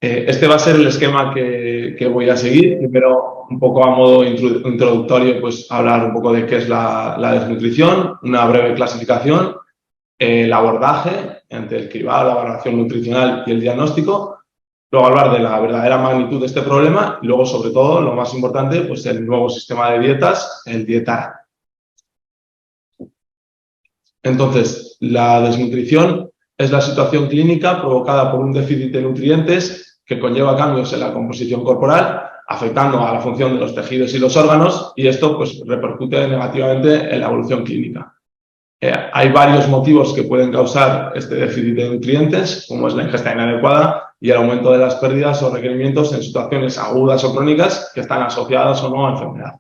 Este va a ser el esquema que voy a seguir. Primero, un poco a modo introductorio, pues hablar un poco de qué es la desnutrición, una breve clasificación, el abordaje entre el cribado, la valoración nutricional y el diagnóstico. Luego hablar de la verdadera magnitud de este problema y luego, sobre todo, lo más importante, pues el nuevo sistema de dietas, el dietar. Entonces, la desnutrición es la situación clínica provocada por un déficit de nutrientes que conlleva cambios en la composición corporal, afectando a la función de los tejidos y los órganos, y esto pues repercute negativamente en la evolución clínica. Hay varios motivos que pueden causar este déficit de nutrientes, como es la ingesta inadecuada y el aumento de las pérdidas o requerimientos en situaciones agudas o crónicas que están asociadas o no a enfermedad.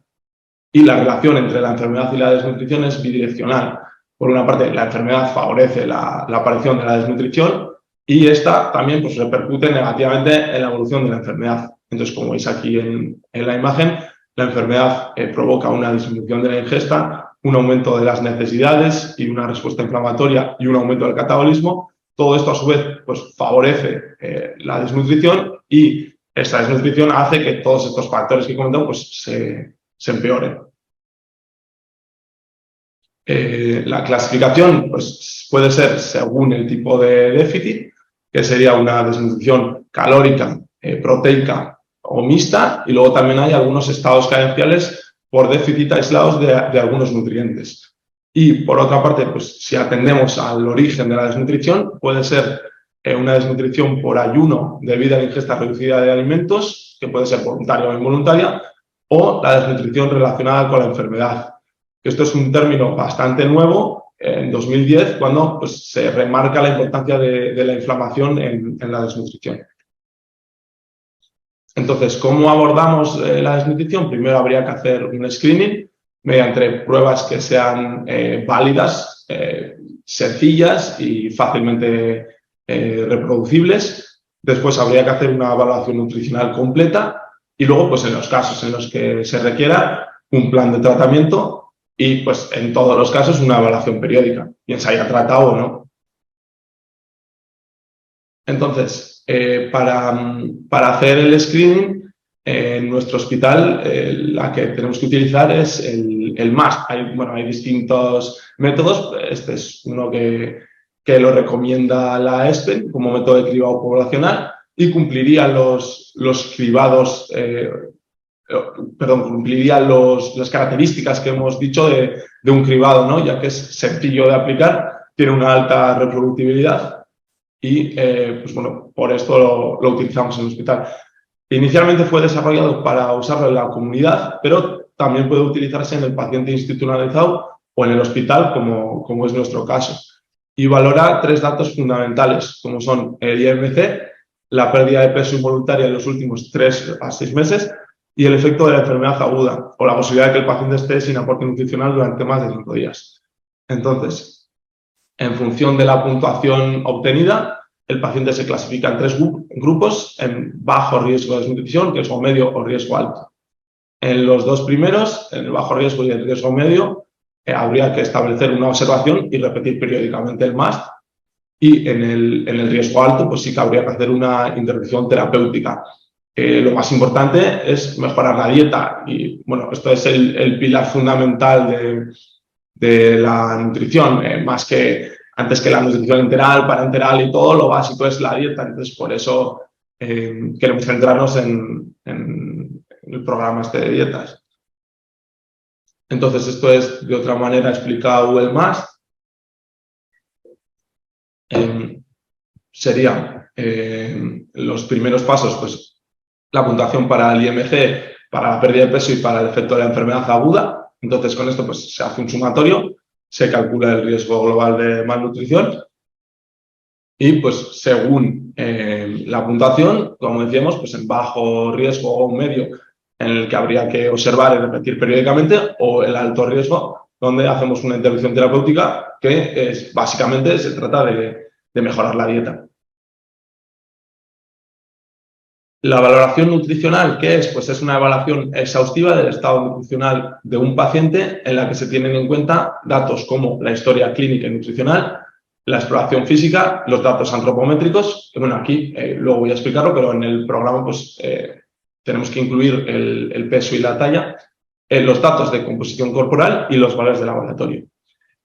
Y la relación entre la enfermedad y la desnutrición es bidireccional. Por una parte, la enfermedad favorece la aparición de la desnutrición y esta también pues, repercute negativamente en la evolución de la enfermedad. Entonces, como veis aquí en la imagen, la enfermedad provoca una disminución de la ingesta, un aumento de las necesidades y una respuesta inflamatoria y un aumento del catabolismo. Todo esto, a su vez, pues, favorece la desnutrición y esta desnutrición hace que todos estos factores que he comentado pues, se empeoren. La clasificación pues, puede ser según el tipo de déficit, que sería una desnutrición calórica, proteica o mixta, y luego también hay algunos estados carenciales por déficit aislados de algunos nutrientes. Y por otra parte, pues, si atendemos al origen de la desnutrición, puede ser una desnutrición por ayuno debido a la ingesta reducida de alimentos, que puede ser voluntaria o involuntaria, o la desnutrición relacionada con la enfermedad. Esto es un término bastante nuevo, en 2010, cuando pues, se remarca la importancia de la inflamación en la desnutrición. Entonces, ¿cómo abordamos la desnutrición? Primero habría que hacer un screening mediante pruebas que sean válidas, sencillas y fácilmente reproducibles. Después habría que hacer una evaluación nutricional completa y luego, pues en los casos en los que se requiera, un plan de tratamiento y, pues, en todos los casos, una evaluación periódica, bien se haya tratado o no. Entonces, para hacer el screening, en nuestro hospital, la que tenemos que utilizar es el MAST. Hay distintos métodos. Este es uno que lo recomienda la ESPEN como método de cribado poblacional y cumpliría los cribados cumpliría las características que hemos dicho de un cribado, ¿no? Ya que es sencillo de aplicar, tiene una alta reproducibilidad y, pues bueno, por esto lo utilizamos en el hospital. Inicialmente fue desarrollado para usarlo en la comunidad, pero también puede utilizarse en el paciente institucionalizado o en el hospital, como es nuestro caso. Y valora 3 datos fundamentales, como son el IMC, la pérdida de peso involuntaria en los últimos 3 a 6 meses, y el efecto de la enfermedad aguda o la posibilidad de que el paciente esté sin aporte nutricional durante más de 5 días. Entonces, en función de la puntuación obtenida, el paciente se clasifica en 3 grupos, en bajo riesgo de desnutrición, que es o medio o riesgo alto. En los 2 primeros, en el bajo riesgo y el riesgo medio, habría que establecer una observación y repetir periódicamente el MAST. Y en el riesgo alto, pues sí que habría que hacer una intervención terapéutica. Lo más importante es mejorar la dieta y, bueno, esto es el pilar fundamental de la nutrición, más que antes que la nutrición enteral, parenteral y todo, lo básico es la dieta. Entonces, por eso queremos centrarnos en el programa este de dietas. Entonces, esto es de otra manera explicado el MAST. Serían los primeros pasos, pues, la puntuación para el IMC, para la pérdida de peso y para el efecto de la enfermedad aguda. Entonces, con esto pues, se hace un sumatorio, se calcula el riesgo global de malnutrición y, pues, según la puntuación, como decíamos, pues en bajo riesgo o medio, en el que habría que observar y repetir periódicamente, o el alto riesgo, donde hacemos una intervención terapéutica que básicamente se trata de mejorar la dieta. La valoración nutricional, ¿qué es? Pues es una evaluación exhaustiva del estado nutricional de un paciente en la que se tienen en cuenta datos como la historia clínica y nutricional, la exploración física, los datos antropométricos, que bueno, aquí luego voy a explicarlo, pero en el programa pues tenemos que incluir el peso y la talla, los datos de composición corporal y los valores de laboratorio.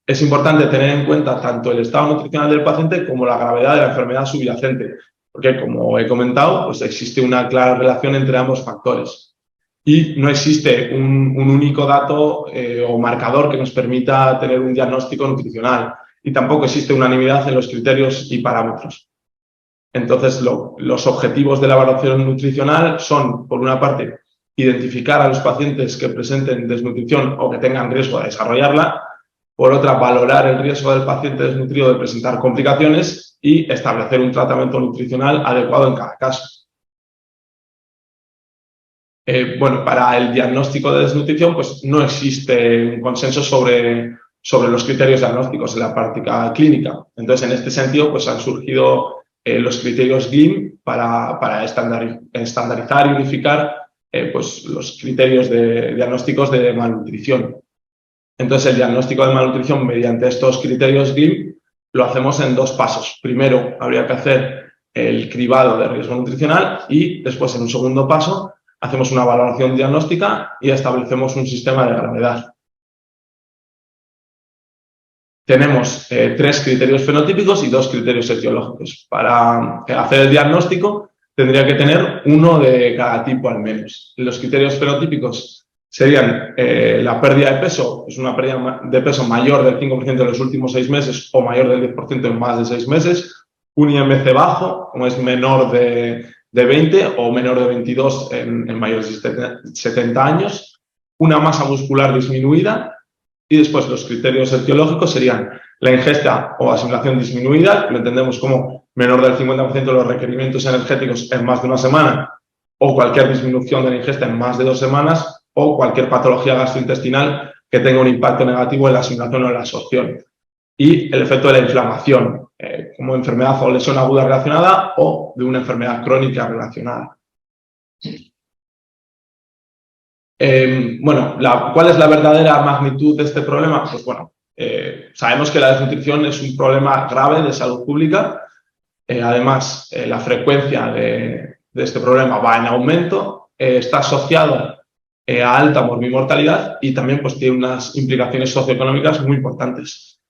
Es importante tener en cuenta tanto el estado nutricional del paciente como la gravedad de la enfermedad subyacente, porque como he comentado, pues existe una clara relación entre ambos factores. Y no existe un único dato o marcador que nos permita tener un diagnóstico nutricional. Y tampoco existe unanimidad en los criterios y parámetros. Entonces, los objetivos de la evaluación nutricional son, por una parte, identificar a los pacientes que presenten desnutrición o que tengan riesgo de desarrollarla. Por otra, valorar el riesgo del paciente desnutrido de presentar complicaciones y establecer un tratamiento nutricional adecuado en cada caso. Bueno, para el diagnóstico de desnutrición, pues no existe un consenso sobre los criterios diagnósticos en la práctica clínica. Entonces, en este sentido, pues han surgido los criterios GLIM para estandarizar y unificar pues, los criterios diagnósticos de malnutrición. Entonces, el diagnóstico de malnutrición mediante estos criterios GLIM lo hacemos en dos pasos. Primero, habría que hacer el cribado de riesgo nutricional y después, en un segundo paso, hacemos una valoración diagnóstica y establecemos un sistema de gravedad. Tenemos 3 criterios fenotípicos y 2 criterios etiológicos. Para hacer el diagnóstico tendría que tener uno de cada tipo al menos. Los criterios fenotípicos serían la pérdida de peso, es una pérdida de peso mayor del 5% en los últimos 6 meses o mayor del 10% en más de 6 meses, un IMC bajo, como es menor de 20 o menor de 22 en mayores de 70 años, una masa muscular disminuida y después los criterios etiológicos serían la ingesta o asimilación disminuida, lo entendemos como menor del 50% de los requerimientos energéticos en más de una semana o cualquier disminución de la ingesta en más de 2 semanas o cualquier patología gastrointestinal que tenga un impacto negativo en la asimilación o en la absorción. Y el efecto de la inflamación, como enfermedad o lesión aguda relacionada o de una enfermedad crónica relacionada. Bueno, ¿cuál es la verdadera magnitud de este problema? Pues bueno, sabemos que la desnutrición es un problema grave de salud pública. Además, la frecuencia de este problema va en aumento, está asociado a alta morbimortalidad y también pues, tiene unas implicaciones socioeconómicas muy importantes.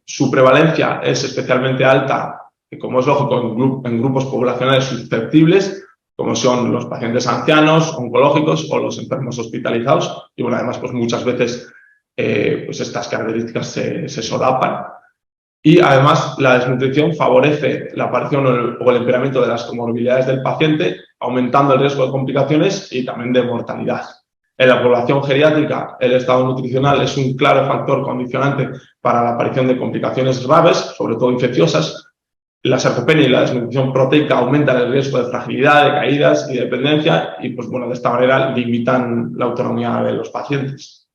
Su prevalencia es especialmente alta, como es lógico, en grupos poblacionales susceptibles, como son los pacientes ancianos, oncológicos o los enfermos hospitalizados. Y bueno, además, pues muchas veces pues estas características se solapan. Y además, la desnutrición favorece la aparición o el empeoramiento de las comorbilidades del paciente, aumentando el riesgo de complicaciones y también de mortalidad. En la población geriátrica, el estado nutricional es un claro factor condicionante para la aparición de complicaciones graves, sobre todo infecciosas. La sarcopenia y la desnutrición proteica aumentan el riesgo de fragilidad, de caídas y de dependencia y, pues, bueno, de esta manera limitan la autonomía de los pacientes.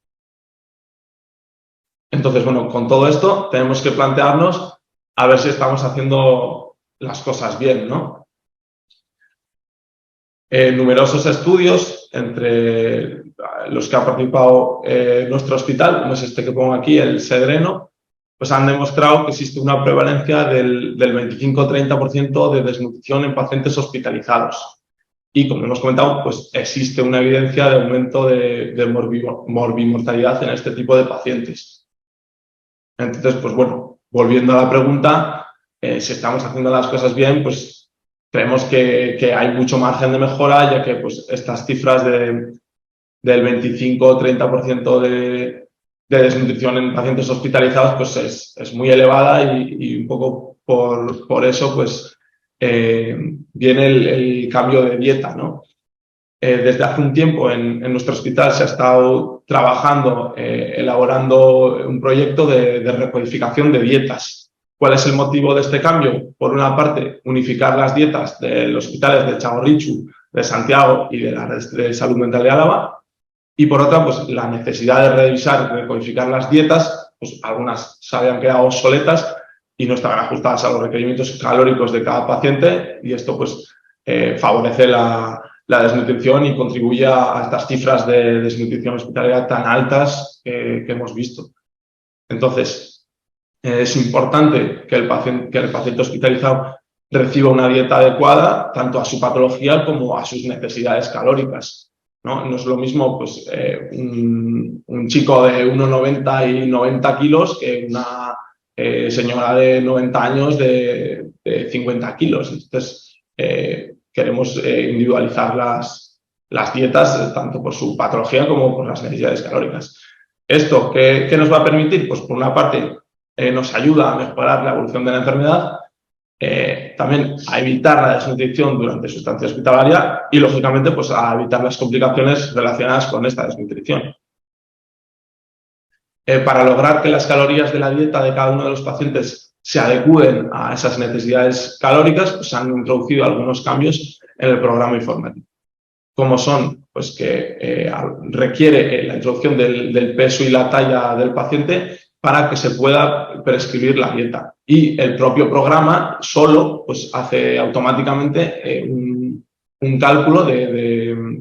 Entonces, bueno, con todo esto tenemos que plantearnos a ver si estamos haciendo las cosas bien, ¿no? Numerosos estudios, entre los que ha participado nuestro hospital, como es este que pongo aquí, el Sedreno, pues han demostrado que existe una prevalencia del 25-30% de desnutrición en pacientes hospitalizados. Y como hemos comentado, pues existe una evidencia de aumento de morbimortalidad en este tipo de pacientes. Entonces, pues bueno, volviendo a la pregunta, si estamos haciendo las cosas bien, pues creemos que hay mucho margen de mejora, ya que pues, estas cifras del 25-30% de desnutrición en pacientes hospitalizados pues es muy elevada y un poco por eso pues viene el cambio de dieta, ¿no? Desde hace un tiempo en nuestro hospital se ha estado trabajando, elaborando un proyecto de recodificación de dietas. ¿Cuál es el motivo de este cambio? Por una parte, unificar las dietas de los hospitales de Txagorritxu, de Santiago y de la Red de Salud Mental de Álava. Y por otra, pues la necesidad de revisar y recodificar las dietas, pues algunas se habían quedado obsoletas y no estaban ajustadas a los requerimientos calóricos de cada paciente y esto pues favorece la desnutrición y contribuye a estas cifras de desnutrición hospitalaria tan altas que hemos visto. Entonces, Es importante que el paciente hospitalizado reciba una dieta adecuada tanto a su patología como a sus necesidades calóricas, ¿no? No es lo mismo pues, un chico de 1,90 y 90 kilos que una señora de 90 años de 50 kilos. Entonces, queremos individualizar las dietas tanto por su patología como por las necesidades calóricas. ¿Esto qué nos va a permitir? Pues por una parte nos ayuda a mejorar la evolución de la enfermedad, también a evitar la desnutrición durante su estancia hospitalaria y, lógicamente, pues a evitar las complicaciones relacionadas con esta desnutrición. Para lograr que las calorías de la dieta de cada uno de los pacientes se adecúen a esas necesidades calóricas, pues se han introducido algunos cambios en el programa informativo, como son pues que requiere la introducción del peso y la talla del paciente para que se pueda prescribir la dieta. Y el propio programa solo pues, hace automáticamente un cálculo de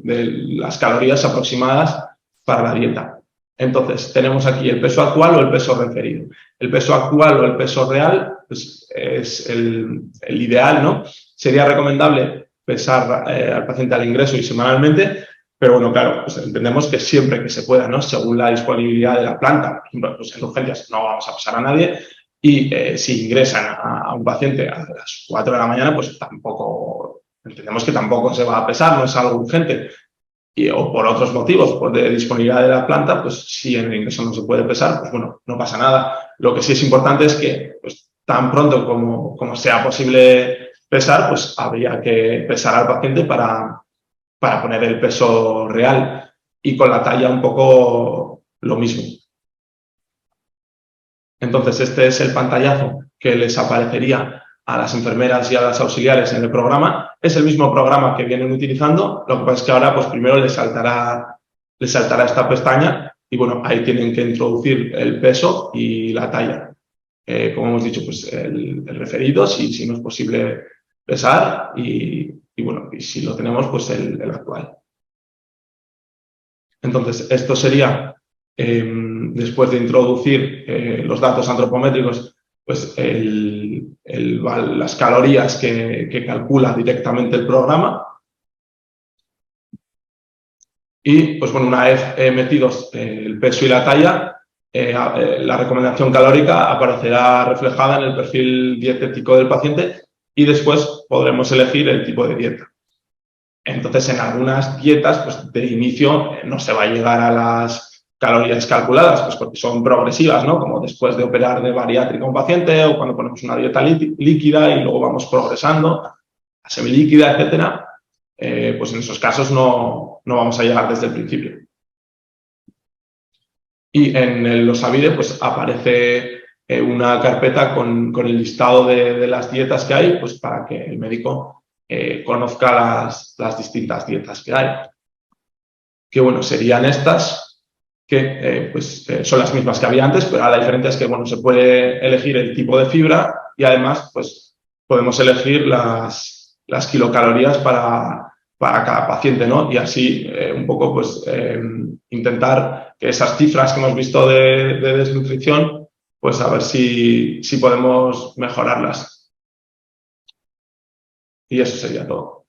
las calorías aproximadas para la dieta. Entonces, tenemos aquí el peso actual o el peso referido. El peso actual o el peso real pues, es el ideal, ¿no? Sería recomendable pesar al paciente al ingreso y semanalmente, pero bueno, claro, pues entendemos que siempre que se pueda, ¿no? Según la disponibilidad de la planta, por ejemplo, pues en urgencias no vamos a pesar a nadie y si ingresan a un paciente a las 4 de la mañana, pues tampoco, entendemos que tampoco se va a pesar, no es algo urgente. O por otros motivos, por de disponibilidad de la planta, pues si en el ingreso no se puede pesar, pues bueno, no pasa nada. Lo que sí es importante es que pues, tan pronto como sea posible pesar, pues habría que pesar al paciente para poner el peso real y con la talla un poco lo mismo. Entonces, este es el pantallazo que les aparecería a las enfermeras y a las auxiliares en el programa. Es el mismo programa que vienen utilizando, lo que pasa es que ahora pues primero les saltará esta pestaña y bueno, ahí tienen que introducir el peso y la talla. Como hemos dicho, pues el referido, si no es posible pesar y bueno, y si lo tenemos, pues el actual. Entonces, esto sería, después de introducir los datos antropométricos, pues las calorías que calcula directamente el programa. Y, pues bueno, una vez metidos el peso y la talla, la recomendación calórica aparecerá reflejada en el perfil dietético del paciente y después podremos elegir el tipo de dieta. Entonces, en algunas dietas, pues de inicio no se va a llegar a las calorías calculadas, pues porque son progresivas, ¿no? Como después de operar de bariátrica a un paciente o cuando ponemos una dieta líquida y luego vamos progresando a semilíquida, etcétera. Pues en esos casos no vamos a llegar desde el principio. Y en el Osavide pues aparece una carpeta con el listado de las dietas que hay, pues para que el médico conozca las distintas dietas que hay. Que bueno, serían estas, que son las mismas que había antes, pero la diferencia es que bueno, se puede elegir el tipo de fibra y además pues podemos elegir las kilocalorías para cada paciente, ¿no? Y así un poco pues intentar que esas cifras que hemos visto de desnutrición, pues a ver si podemos mejorarlas. Y eso sería todo.